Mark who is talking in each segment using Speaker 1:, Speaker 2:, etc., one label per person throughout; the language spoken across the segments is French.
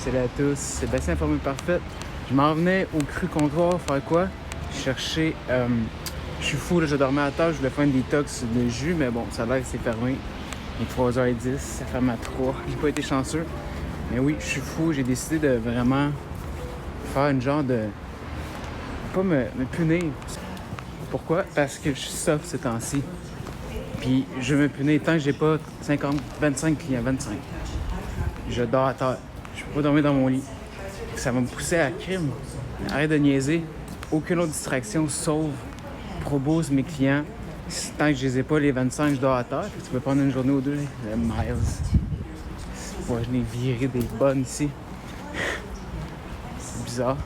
Speaker 1: Salut à tous, Sébastien Formule Parfaite. Je m'en venais au Cru Comptoir faire quoi? Chercher. Je suis fou, là, je dormais à terre, je voulais faire une détox de jus, mais bon, ça a l'air que c'est fermé. Il est 3h10, ça ferme à 3. J'ai pas été chanceux. Mais oui, je suis fou, j'ai décidé de vraiment faire une genre de. Pas me punir. Pourquoi? Parce que je suis soft ces temps-ci. Puis je veux me punir tant que j'ai pas 25 clients, 25. Je dors à terre. Je peux pas dormir dans mon lit. Ça va me pousser à crime. Arrête de niaiser. Aucune autre distraction sauf ProBoost mes clients. Tant que je les ai pas, les 25, je dors à terre. Tu peux prendre une journée ou deux. Le Miles. Moi, je l'ai viré des bonnes ici. C'est bizarre.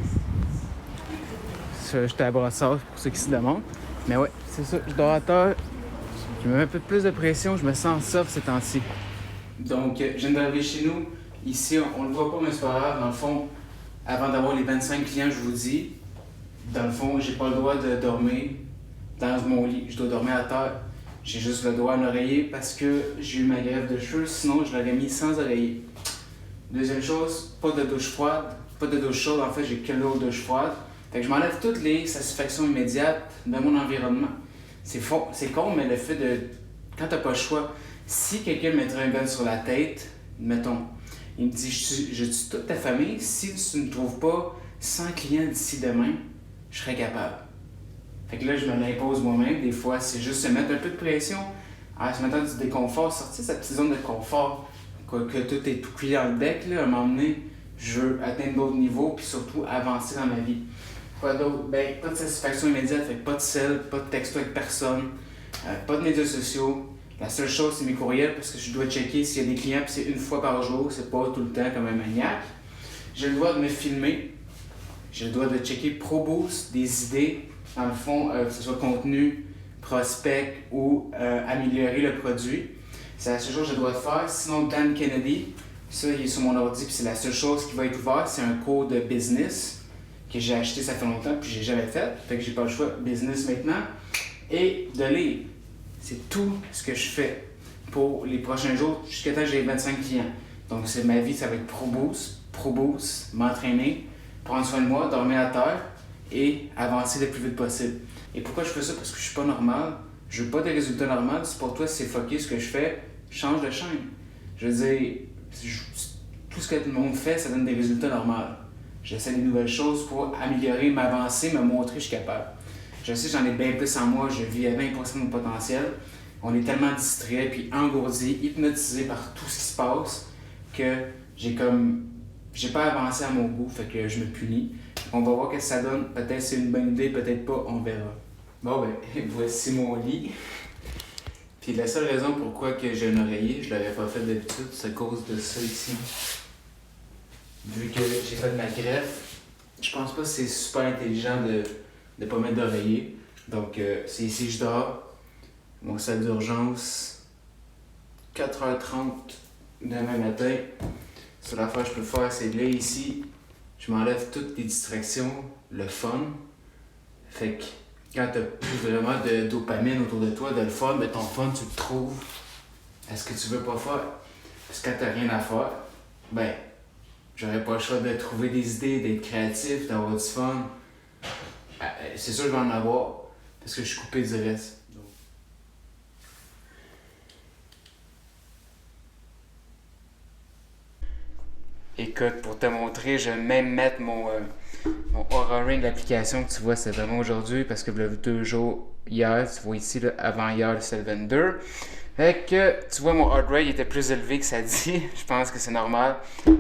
Speaker 1: Ça, j'étais à Brossard pour ceux qui se demandent. Mais ouais, c'est ça. Je dors à terre. Je me mets un peu plus de pression. Je me sens soft ces temps-ci. Donc, je viens d'arriver chez nous. Ici, on le voit pas, mais c'est pas grave. Dans le fond, avant d'avoir les 25 clients, je vous dis, dans le fond, j'ai pas le droit de dormir dans mon lit. Je dois dormir à terre. J'ai juste le droit à un oreiller parce que j'ai eu ma greffe de cheveux. Sinon, je l'aurais mis sans oreiller. Deuxième chose, pas de douche froide. Pas de douche chaude. En fait, j'ai que l'eau de douche froide. Fait que je m'enlève toutes les satisfactions immédiates de mon environnement. C'est con, mais le fait de... Quand t'as pas le choix, si quelqu'un me mettrait un gun sur la tête, mettons, il me dit, je tue toute ta famille, si tu ne trouves pas 100 clients d'ici demain, je serais capable. Fait que là, je me l'impose moi-même. Des fois, c'est juste se mettre un peu de pression, se mettre du déconfort, sortir de cette petite zone de confort, que tout est tout cuit dans le bec. Là, à un moment donné, je veux atteindre d'autres niveaux, puis surtout avancer dans ma vie. Quoi d'autre? Ben, pas de satisfaction immédiate, fait que pas de sel, pas de texto avec personne, pas de médias sociaux. La seule chose, c'est mes courriels, parce que je dois checker s'il y a des clients, puis c'est une fois par jour, c'est pas tout le temps comme un maniaque. J'ai le droit de me filmer, j'ai le droit de checker ProBoost, des idées, dans le fond, que ce soit contenu, prospect ou améliorer le produit. C'est la seule chose que j'ai le droit de faire. Sinon, Dan Kennedy, ça, il est sur mon ordi, puis c'est la seule chose qui va être ouverte, c'est un cours de business que j'ai acheté ça fait longtemps, puis j'ai jamais fait, fait que j'ai pas le choix, business maintenant. Et de lire. C'est tout ce que je fais pour les prochains jours jusqu'à temps que j'ai 25 clients. Donc, c'est ma vie, ça va être ProBoost, m'entraîner, prendre soin de moi, dormir à terre et avancer le plus vite possible. Et pourquoi je fais ça? Parce que je suis pas normal. Je veux pas de résultats normaux. Si pour toi, c'est fucké ce que je fais, change de chaîne. Je veux dire, tout ce que tout le monde fait, ça donne des résultats normaux. J'essaie des nouvelles choses pour améliorer, m'avancer, me montrer que je suis capable. Je sais, j'en ai bien plus en moi, je vis à 20% de mon potentiel. On est tellement distrait, puis engourdi, hypnotisé par tout ce qui se passe que j'ai pas avancé à mon goût, fait que je me punis. On va voir ce que ça donne. Peut-être c'est une bonne idée, peut-être pas, on verra. Bon ben, voici mon lit. Puis la seule raison pourquoi que j'ai un oreiller, je l'avais pas fait d'habitude, c'est à cause de ça ici. Vu que j'ai fait de ma greffe, je pense pas que c'est super intelligent de pas mettre d'oreiller. Donc, c'est ici que je dors. Mon salle d'urgence, 4h30 demain matin. Sur l'affaire que je peux faire, c'est de là ici. Je m'enlève toutes les distractions, le fun. Fait que quand t'as plus vraiment de dopamine autour de toi, de le fun, ben ton fun, tu le trouves à ce que tu veux pas faire. Parce que quand t'as rien à faire, ben, j'aurais pas le choix de trouver des idées, d'être créatif, d'avoir du fun. C'est sûr que je vais en avoir, parce que je suis coupé du reste. Écoute, pour te montrer, je vais même mettre mon Oura Ring, l'application que tu vois, c'est vraiment aujourd'hui, parce que le 2 jours hier, tu vois ici, là, avant hier, c'est le 22. Fait que, tu vois, mon heart rate était plus élevé que ça dit. Je pense que c'est normal.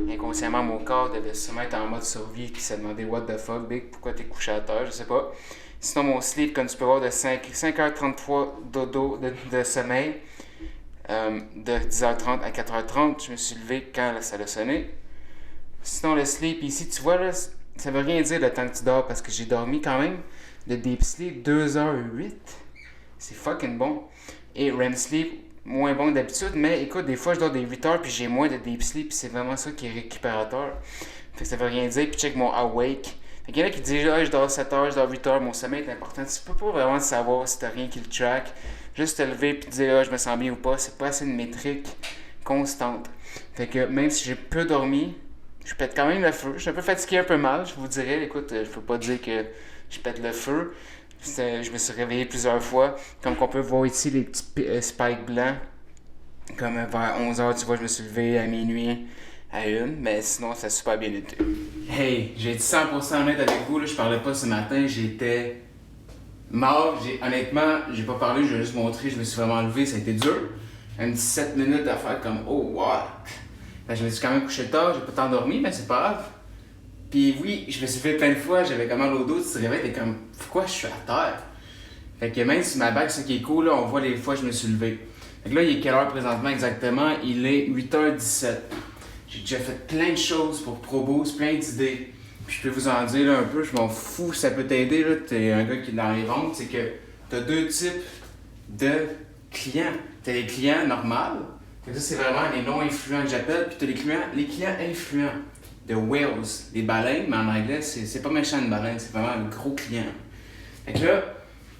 Speaker 1: Inconsciemment, mon corps devait se mettre en mode survie, puis s'est demandé what the fuck, Big, pourquoi t'es couché à terre, je sais pas. Sinon, mon sleep, comme tu peux voir, de 5h33 dodo de sommeil, de 10h30 à 4h30, je me suis levé quand ça a sonné. Sinon, le sleep ici, tu vois, là, ça veut rien dire le temps que tu dors, parce que j'ai dormi quand même de deep sleep 2h08. C'est fucking bon. Et REM sleep, moins bon que d'habitude, mais écoute, des fois je dors des 8 heures puis j'ai moins de deep sleep, puis c'est vraiment ça qui est récupérateur. Fait que ça veut rien dire, puis check mon awake. Fait qu'il y en a qui disent, je dors 7 heures, je dors 8 heures, mon sommeil est important. Tu peux pas vraiment savoir si t'as rien qui le track. Juste te lever puis te dire, je me sens bien ou pas, c'est pas assez une métrique constante. Fait que même si j'ai peu dormi, Je pète quand même le feu. Je suis un peu fatigué, un peu mal, je vous dirais. Écoute, je peux pas dire que je pète le feu. Je me suis réveillé plusieurs fois. Comme qu'on peut voir ici, les petits spikes blancs. Comme vers 11h, tu vois, je me suis levé à minuit, à 1. Mais sinon, ça a super bien été. Hey, j'ai été 100% honnête avec vous. Là, je parlais pas ce matin. J'étais mort. Honnêtement, j'ai pas parlé. Je vais juste montrer. Je me suis vraiment levé. Ça a été dur. Un petit 7 minutes à faire comme oh, what? Je me suis quand même couché tard, j'ai pas tant dormi, mais c'est pas grave. Puis oui, je me suis fait plein de fois, j'avais comme mal au dos, tu te réveilles, t'es comme pourquoi je suis à terre? Fait que même si ma bague, ce qui est cool, là, on voit les fois que je me suis levé. Fait que là, il est quelle heure présentement exactement? Il est 8h17. J'ai déjà fait plein de choses pour ProBoost, plein d'idées. Puis je peux vous en dire là, un peu, je m'en fous, ça peut t'aider, là, t'es un gars qui est dans les ventes, c'est que t'as deux types de clients. T'as les clients normaux. Ça, c'est vraiment les non-influents que j'appelle. Puis tu as les clients influents de whales, les baleines, mais en anglais, c'est pas méchant une baleine, c'est vraiment un gros client. Fait que là,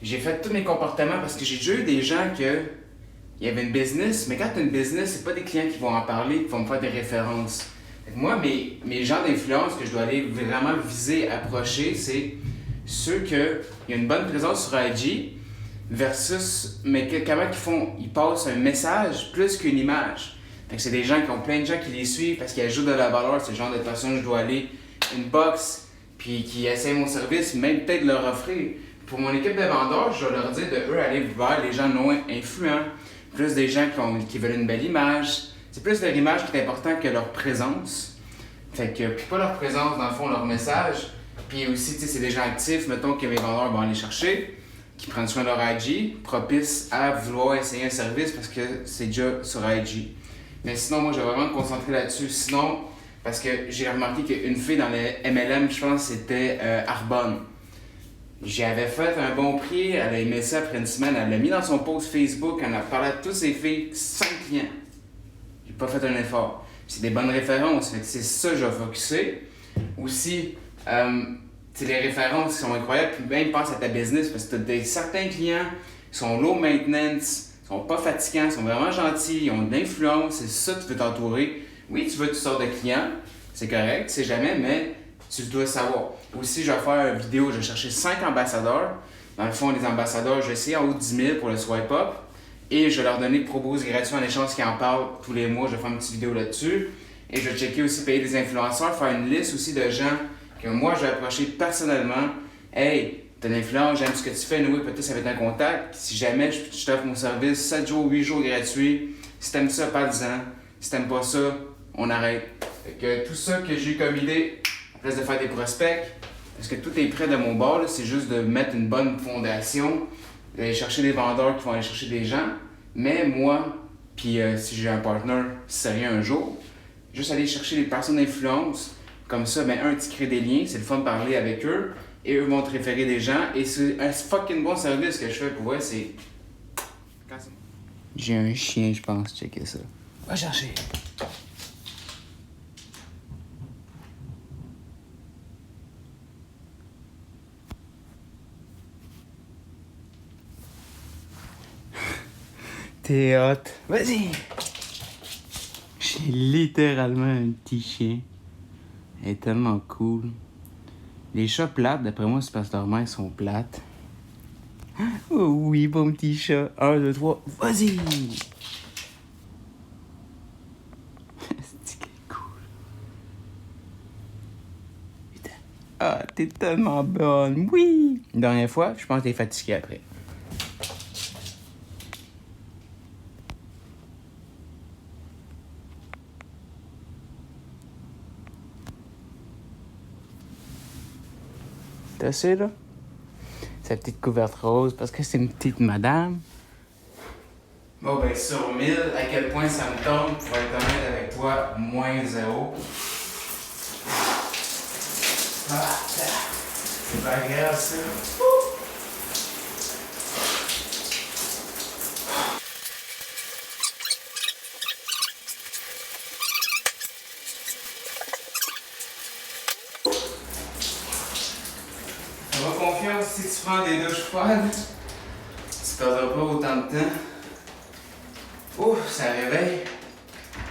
Speaker 1: j'ai fait tous mes comportements parce que j'ai déjà eu des gens il y avait une business, mais quand tu as une business, c'est pas des clients qui vont en parler, qui vont me faire des références. Fait que moi, mes gens d'influence que je dois aller vraiment viser, approcher, c'est ceux qui ont une bonne présence sur IG, versus, mais comment ils passent un message plus qu'une image. Fait que c'est des gens qui ont plein de gens qui les suivent parce qu'ils ajoutent de la valeur, c'est le genre de personnes que je dois aller inbox, puis qui essaient mon service, même peut-être leur offrir. Pour mon équipe de vendeurs, je dois leur dire de eux aller vers les gens non influents, plus des gens qui veulent une belle image. C'est plus leur image qui est important que leur présence. Fait que, puis pas leur présence, dans le fond, leur message. Puis aussi, tu sais, c'est des gens actifs, mettons que mes vendeurs vont aller chercher, qui prennent soin de leur IG, propice à vouloir essayer un service parce que c'est déjà sur IG. Mais sinon, moi, je vais vraiment me concentrer là-dessus. Sinon, parce que j'ai remarqué qu'une fille dans le MLM, je pense, c'était Arbonne. J'avais fait un bon prix, elle a aimé ça après une semaine, elle l'a mis dans son post Facebook, elle a parlé à toutes ses filles, 5 clients. J'ai pas fait un effort. C'est des bonnes références, fait que c'est ça que je vais focuser. Aussi, les références sont incroyables, puis même pense à ta business parce que tu as certains clients qui sont low maintenance, sont pas fatigants, sont vraiment gentils, ils ont de l'influence, c'est ça que tu veux t'entourer. Oui, tu veux toutes sortes de clients, c'est correct, tu sais jamais, mais tu dois savoir. Aussi, je vais faire une vidéo, je vais chercher 5 ambassadeurs. Dans le fond, les ambassadeurs, je vais essayer en haut de 10 000 pour le swipe up. Et je vais leur donner ProBoost gratuit en échange qu'ils en parlent tous les mois. Je vais faire une petite vidéo là-dessus. Et je vais checker aussi payer des influenceurs, faire une liste aussi de gens que moi, je vais approcher personnellement. Hey, t'as de l'influence, j'aime ce que tu fais, nous, peut-être ça va être un contact. Si jamais je t'offre mon service, 7 jours, 8 jours gratuits. Si t'aimes ça, parle-en. Si t'aimes pas ça, on arrête. Fait que tout ça que j'ai eu comme idée, en place de faire des prospects, parce que tout est prêt de mon bord, là, c'est juste de mettre une bonne fondation, d'aller chercher des vendeurs qui vont aller chercher des gens. Mais moi, puis si j'ai un partner sérieux un jour, juste aller chercher les personnes d'influence. Comme ça, ben tu crées des liens, c'est le fun de parler avec eux, et eux vont te référer des gens, et c'est un fucking bon service que je fais pour eux, c'est... J'ai un chien, je pense, checker ça. Va chercher. T'es hot. Vas-y! J'ai littéralement un petit chien. Elle est tellement cool. Les chats plates, d'après moi, c'est parce que leurs mères sont plates. Oh oui, bon petit chat. 1, 2, 3, vas-y! C'est cool. Putain. Ah, t'es tellement bonne. Oui! Une dernière fois, je pense que t'es fatigué après. T'as ça, là? Sa petite couverte rose, parce que c'est une petite madame. Bon, ben, sur 1000, à quel point ça me tombe, pour être honnête avec toi, -0. Ah, c'est pas grave, ça. Fais-moi confiance, si tu prends des douches froides, tu perdras pas autant de temps. Ouf, ça réveille.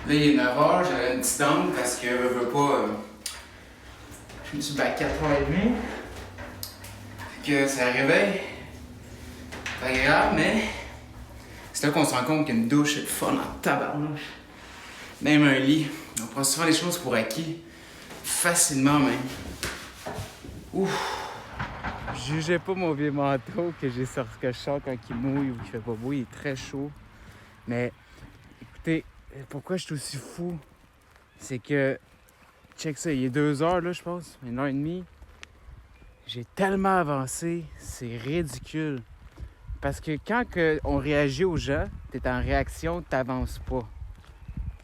Speaker 1: Là, il est 9h, j'avais une petite dente parce que je veux pas. Je me suis baqué à 3h30. Fait que ça réveille. C'est agréable, mais c'est là qu'on se rend compte qu'une douche, c'est le fun en tabarnouche. Même un lit. On prend souvent les choses pour acquis. Facilement, même. Ouf! Jugez pas mon vieux manteau que j'ai sorti, que je sors quand il mouille ou qu'il fait pas beau. Il est très chaud. Mais écoutez, pourquoi je suis aussi fou? C'est que, check ça, il est 2h là, je pense, 1h30. J'ai tellement avancé, c'est ridicule. Parce que quand on réagit aux gens, t'es en réaction, t'avances pas.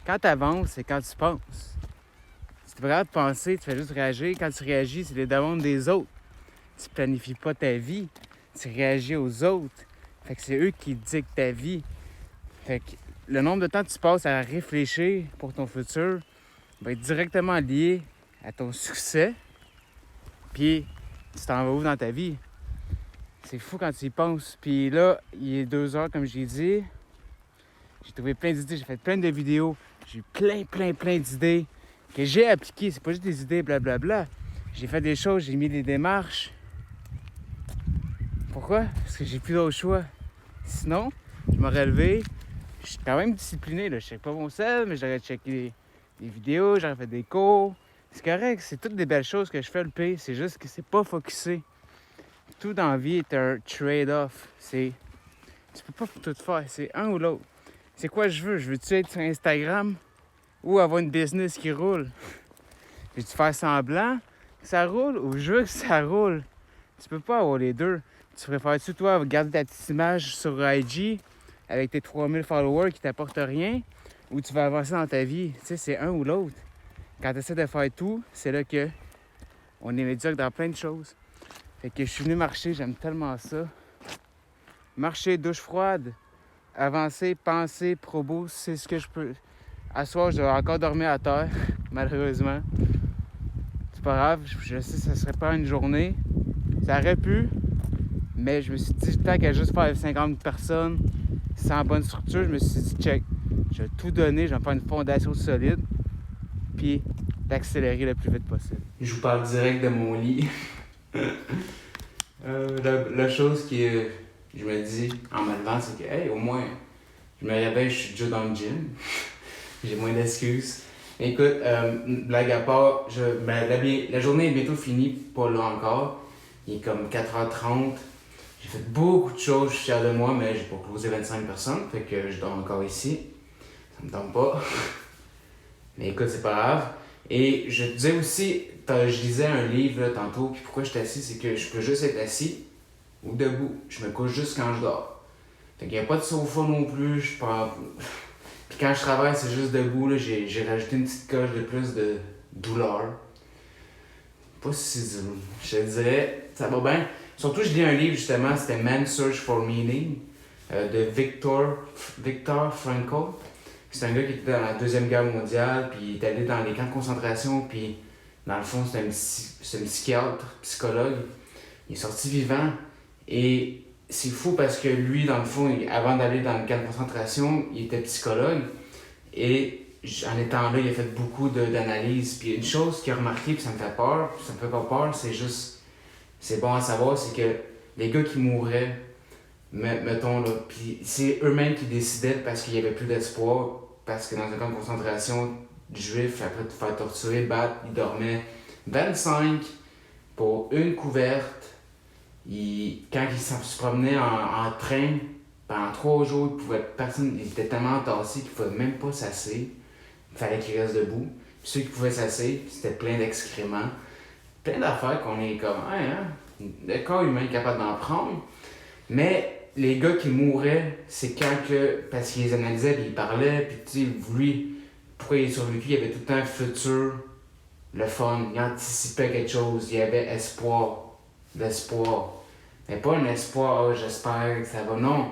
Speaker 1: Quand t'avances, c'est quand tu penses. Si tu regardes penser, tu fais juste réagir. Quand tu réagis, c'est les demandes des autres. Tu planifies pas ta vie, tu réagis aux autres. Fait que c'est eux qui dictent ta vie. Fait que le nombre de temps que tu passes à réfléchir pour ton futur va être directement lié à ton succès. Puis tu t'en vas où dans ta vie? C'est fou quand tu y penses. Puis là, il est 2h comme j'ai dit. J'ai trouvé plein d'idées, j'ai fait plein de vidéos. J'ai eu plein d'idées que j'ai appliquées. C'est pas juste des idées blablabla. J'ai fait des choses, j'ai mis des démarches. Pourquoi? Parce que j'ai plus d'autre choix. Sinon, je m'aurais levé. Je suis quand même discipliné, là. Je check pas mon sel, mais j'aurais checké des vidéos, j'aurais fait des cours. C'est correct, c'est toutes des belles choses que je fais le pire. C'est juste que c'est pas focusé. Tout dans la vie est un trade-off. Tu peux pas tout faire, c'est un ou l'autre. C'est quoi je veux? Je veux-tu être sur Instagram ou avoir une business qui roule? Veux-tu faire semblant que ça roule ou je veux que ça roule? Tu peux pas avoir les deux. Tu préfères-tu, toi, garder ta petite image sur IG avec tes 3000 followers qui t'apportent rien ou tu vas avancer dans ta vie? Tu sais, c'est un ou l'autre. Quand tu essaies de faire tout, c'est là que on est médiocre dans plein de choses. Fait que je suis venu marcher, j'aime tellement ça. Marcher, douche froide, avancer, penser, probo, c'est ce que je peux. À soir, je dois encore dormir à terre, malheureusement. C'est pas grave, je sais que ça serait pas une journée. Ça aurait pu, mais je me suis dit, tant qu'à juste faire 50 personnes sans bonne structure, je me suis dit, check, je vais tout donner, je vais faire une fondation solide, puis d'accélérer le plus vite possible. Je vous parle direct de mon lit. La chose que je me dis en me levant, c'est que, hey, au moins, je me réveille, je suis déjà dans le gym. J'ai moins d'excuses. Écoute, blague à part, la journée est bientôt finie, pas là encore. Il est comme 4h30. J'ai fait beaucoup de choses, je suis fier de moi, mais j'ai pas closé 25 personnes, fait que je dors encore ici. Ça me tente pas. Mais écoute, c'est pas grave. Et je te disais aussi, je lisais un livre là, tantôt, puis pourquoi je suis assis, c'est que je peux juste être assis ou debout. Je me couche juste quand je dors. Fait qu'il n'y a pas de sofa non plus, je pense. Puis quand je travaille, c'est juste debout, là, j'ai rajouté une petite coche de plus de douleur. Pas si dur. Je te dirais, ça va bien. Surtout, je lis un livre justement, c'était Man's Search for Meaning de Viktor Frankl. C'est un gars qui était dans la Deuxième Guerre mondiale, puis il est allé dans les camps de concentration, puis dans le fond, c'est un psychiatre, psychologue. Il est sorti vivant, et c'est fou parce que lui, dans le fond, avant d'aller dans le camp de concentration, il était psychologue, et en étant là, il a fait beaucoup d'analyses. Puis une chose qu'il a remarqué, puis ça me fait peur, puis ça me fait pas peur, c'est juste, c'est bon à savoir, c'est que les gars qui mouraient, mettons là, puis c'est eux-mêmes qui décidaient parce qu'il y avait plus d'espoir, parce que dans un camp de concentration juif, après te faire torturer, battre, ils dormaient 25 pour une couverte. Quand ils se promenaient en train, pendant 3 jours, ils étaient tellement entassés qu'ils ne pouvaient même pas s'asseoir. Il fallait qu'ils restent debout. Puis ceux qui pouvaient s'asseoir, c'était plein d'excréments. Plein d'affaires qu'on est comme, le corps humain est capable d'en prendre. Mais les gars qui mouraient, c'est parce qu'ils les analysaient, puis ils parlaient, puis tu sais, lui, pourquoi il est survécu, il y avait tout le temps un futur, le fun, il anticipait quelque chose, il y avait l'espoir. Mais pas un espoir, j'espère que ça va, non.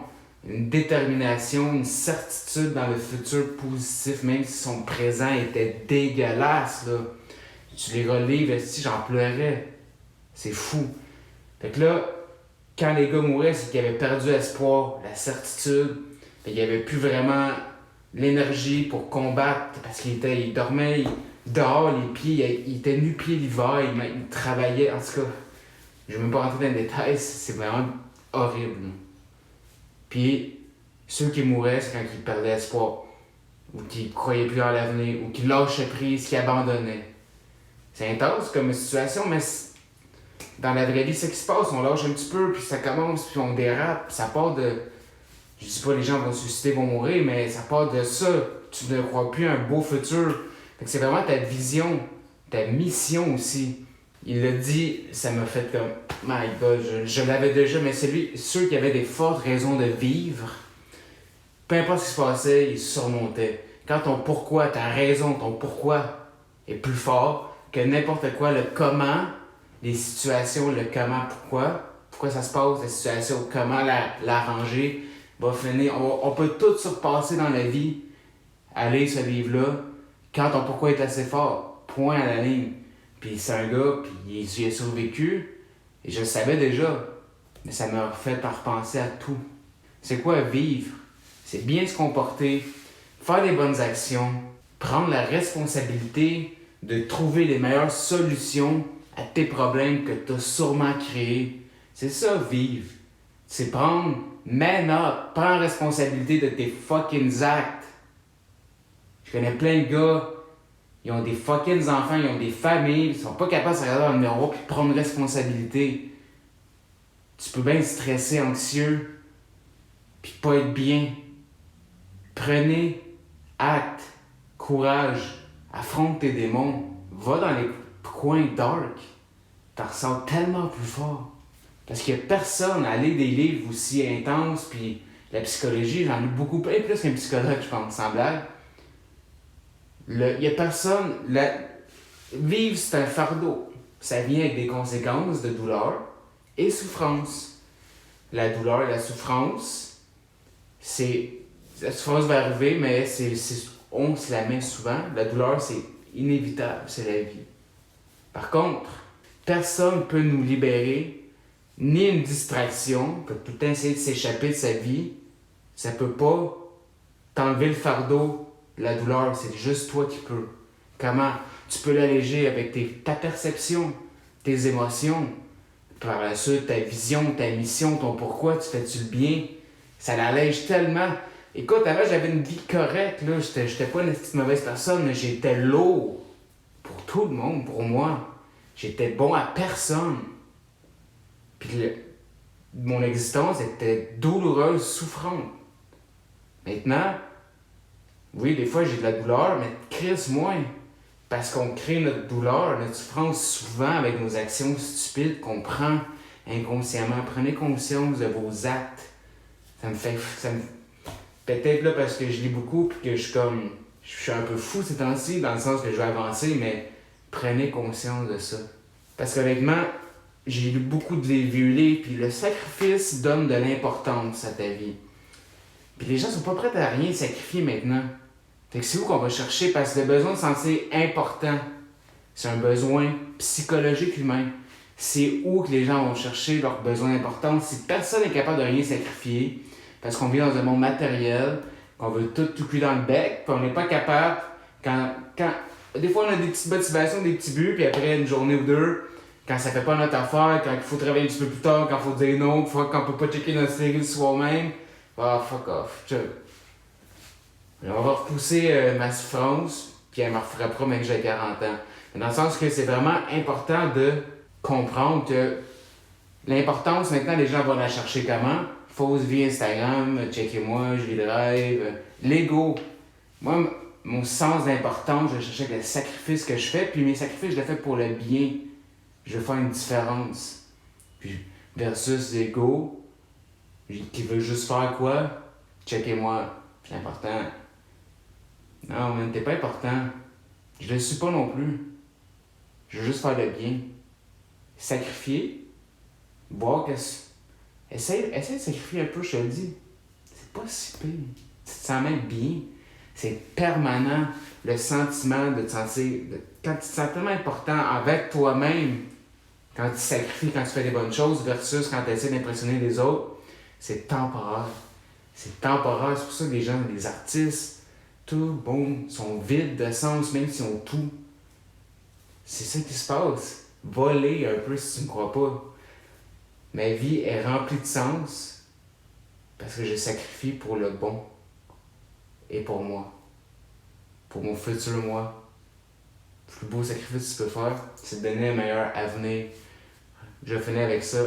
Speaker 1: Une détermination, une certitude dans le futur positif, même si son présent était dégueulasse, là. Tu les relives, si j'en pleurais. C'est fou. Fait que là, quand les gars mouraient, c'est qu'ils avaient perdu espoir, la certitude. Fait qu'il n'y avait plus vraiment l'énergie pour combattre parce il dormait dehors, les pieds, il était nu-pieds l'hiver, il travaillait. En tout cas, je ne vais même pas rentrer dans les détails, c'est vraiment horrible. Puis, ceux qui mouraient, c'est quand ils perdaient espoir, ou qui croyaient plus en l'avenir, ou qui lâchaient prise, qui abandonnaient. C'est intense comme situation, mais dans la vraie vie, c'est ce qui se passe. On lâche un petit peu, puis ça commence, puis on dérape. Ça part de. Je dis pas les gens vont se suicider, vont mourir, mais ça part de ça. Tu ne crois plus à un beau futur. Fait que c'est vraiment ta vision, ta mission aussi. Il l'a dit, ça m'a fait comme. My God, je l'avais déjà, mais ceux qui avaient des fortes raisons de vivre, peu importe ce qui se passait, ils surmontaient. Quand ton pourquoi, ta raison, ton pourquoi est plus fort que n'importe quoi, le comment, les situations, le comment, pourquoi ça se passe, la situation, comment l'arranger, va finir. On peut tout surpasser dans la vie, aller ce livre-là, quand ton pourquoi est assez fort, point à la ligne. Puis c'est un gars, puis il a survécu, et je le savais déjà, mais ça m'a fait repenser à tout. C'est quoi vivre? C'est bien se comporter, faire les bonnes actions, prendre la responsabilité de trouver les meilleures solutions à tes problèmes que tu as sûrement créés. C'est ça, vivre. C'est prendre prends responsabilité de tes fucking actes. Je connais plein de gars, ils ont des fucking enfants, ils ont des familles, ils sont pas capables de se regarder dans le miroir et prendre responsabilité. Tu peux bien stresser, anxieux, puis pas être bien. Prenez acte, courage, affronte tes démons, va dans les coins dark, t'en ressens tellement plus fort. Parce qu'il n'y a personne à lire des livres aussi intenses, puis la psychologie, j'en ai beaucoup, bien plus qu'un psychologue, je pense, sans blague. Il n'y a personne. Vivre, c'est un fardeau. Ça vient avec des conséquences de douleur et souffrance. La douleur et la souffrance, la souffrance va arriver, mais on se la met souvent. La douleur, c'est inévitable, c'est la vie. Par contre, personne ne peut nous libérer, ni une distraction, peut tout le temps essayer de s'échapper de sa vie. Ça peut pas t'enlever le fardeau, la douleur, c'est juste toi qui peux. Comment tu peux l'alléger avec ta perception, tes émotions, par la suite ta vision, ta mission, ton pourquoi, tu fais-tu le bien. Ça l'allège tellement. Écoute, avant j'avais une vie correcte, là. J'étais pas une petite mauvaise personne, mais j'étais lourd. Pour tout le monde, pour moi. J'étais bon à personne. Puis mon existence était douloureuse, souffrante. Maintenant, oui, des fois j'ai de la douleur, mais Chris moins. Parce qu'on crée notre douleur, notre souffrance souvent avec nos actions stupides qu'on prend inconsciemment. Prenez conscience de vos actes. Ça me peut-être là parce que je lis beaucoup et que je suis un peu fou ces temps-ci, dans le sens que je vais avancer, mais prenez conscience de ça. Parce qu'honnêtement, j'ai lu beaucoup de vieux livres, puis le sacrifice donne de l'importance à ta vie. Puis les gens sont pas prêts à rien sacrifier maintenant. Fait que c'est où qu'on va chercher, parce que le besoin de se sentir important, c'est un besoin psychologique humain. C'est où que les gens vont chercher leur besoin d'importance si personne n'est capable de rien sacrifier, parce qu'on vit dans un monde matériel, qu'on veut tout cuire dans le bec, puis on n'est pas capable, quand des fois on a des petites motivations, des petits buts, puis après une journée ou deux, quand ça fait pas notre affaire, quand il faut travailler un petit peu plus tard, quand il faut dire non, quand on peut pas checker notre série le soir même, fuck off. On va repousser ma souffrance, puis elle me refera pas même que j'ai 40 ans. Dans le sens que c'est vraiment important de comprendre que l'importance, maintenant, les gens vont la chercher comment? Fausse vie Instagram, checkez-moi, je vis le rêve. L'ego. Moi, mon sens d'importance, je cherchais le sacrifice que je fais, puis mes sacrifices, je les fais pour le bien. Je veux faire une différence. Puis, versus l'ego, qui veut juste faire quoi? Checkez-moi, c'est important. Non, mais t'es pas important. Je le suis pas non plus. Je veux juste faire le bien. Sacrifier, voir que... Essaye de sacrifier un peu, je te le dis. C'est pas si pire. Tu te sens même bien. C'est permanent, le sentiment de te sentir... Quand tu te sens tellement important avec toi-même, quand tu sacrifies, quand tu fais des bonnes choses, versus quand tu essaies d'impressionner les autres, c'est temporaire. C'est temporaire. C'est pour ça que les gens, les artistes, tout, boum, sont vides de sens, même s'ils ont tout. C'est ça qui se passe. Voler un peu si tu ne crois pas. Ma vie est remplie de sens parce que je sacrifie pour le bon et pour moi. Pour mon futur moi. Le plus beau sacrifice que tu peux faire, c'est de donner un meilleur avenir. Je finis avec ça.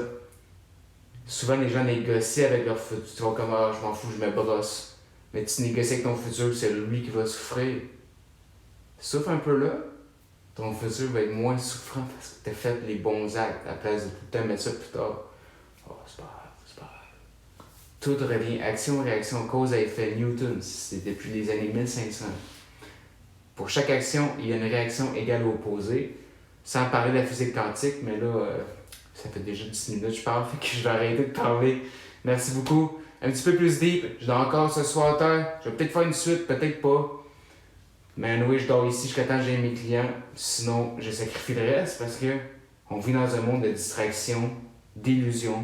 Speaker 1: Souvent, les gens négocient avec leur futur. Tu vois comme, je m'en fous, je me brosse. Mais tu négocies avec ton futur, c'est lui qui va souffrir. Souffre un peu là, ton futur va être moins souffrant parce que tu as fait les bons actes à la place de tout le temps mettre ça plus tard. Oh, c'est pas grave, c'est pas grave. Tout revient action, réaction, cause à effet. Newton, c'est depuis les années 1500. Pour chaque action, il y a une réaction égale ou opposée. Sans parler de la physique quantique, mais là, ça fait déjà 10 minutes que je parle, fait que je vais arrêter de parler. Merci beaucoup. Un petit peu plus deep, je dors encore ce soir tard. Je vais peut-être faire une suite, peut-être pas. Mais anyway, je dors ici jusqu'à temps que j'ai mes clients. Sinon, je sacrifie le reste parce que on vit dans un monde de distraction, d'illusion.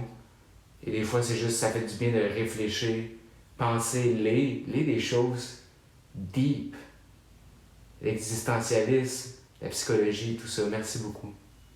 Speaker 1: Et des fois, c'est juste, ça fait du bien de réfléchir, penser, lire des choses deep. L'existentialisme, la psychologie, tout ça. Merci beaucoup.